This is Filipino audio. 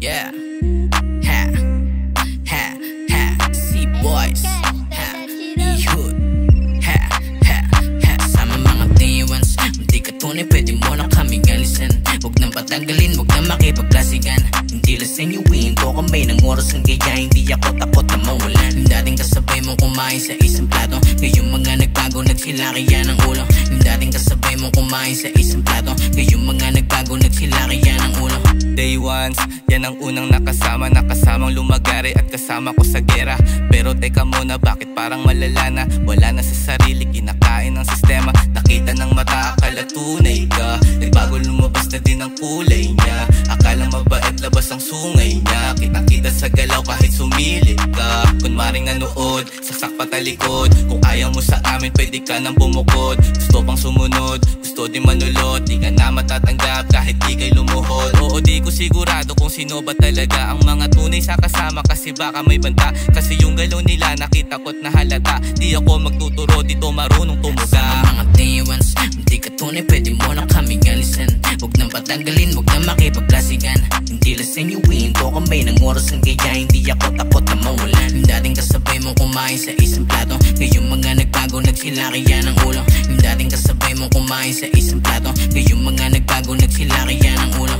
Yeah. Ha. Ha. Ha. C-Boys. Ha. E-Hood. Ha. Ha. Ha. Sama mga T1s, hindi ka tunay, pwede mo na kaming alisan. Huwag nang patagalin, huwag nang makipagklasigan. Hindi lasing iwiin ko kamay ng oras ng kaya hindi ako takot na mawalan. Yung dating kasabay mong kumain sa isang plato, ngayong mga nagbago nagsilakaya ng ulo. Yung dating kasabay mong kumain sa isang plato, ngayong mga nagbago nagsilakaya ng ulo. Day ones, yan ang unang nakasamang lumagari at kasama ko sa gera. Pero teka muna, bakit parang malala na? Wala na sa sarili, kinakain ng sistema. Nakita ng mata, akala tunay ka. Nagbago, lumabas na din ang kulay niya. Akala mabait, labas ang sungay niya. Kitang-kita sa galaw kahit sumilip ka. Kunwaring nanood, saksak patalikod. Kung ayaw mo sa amin, pwede ka nang bumukod. Gusto pang sumunod, gusto din manulot. Di ka na matatanggap kahit di kay lumuhod. Oo, di ko sigurado kung sino ba talaga ang mga tunay sa kasama, kasi baka may banta. Kasi yung galaw nila nakita ko't nahalata. Di ako magtuturo, dito marunong tumuga. Sama mga T1s, hindi ka tunay, pwede mo na kaming alisan. Huwag nang patagalin, huwag nang makipagklasigan. Hindi lasing iwiin ko kamay ng oras ng kaya hindi ako takot na mawalan. Yung dating kasabay mong kumain sa isang plato, ngayong mga nagbago nagsilakaya ng ulo. Yung dating kasabay mong kumain sa isang plato, ngayong mga nagbago nagsilakaya ng ulo.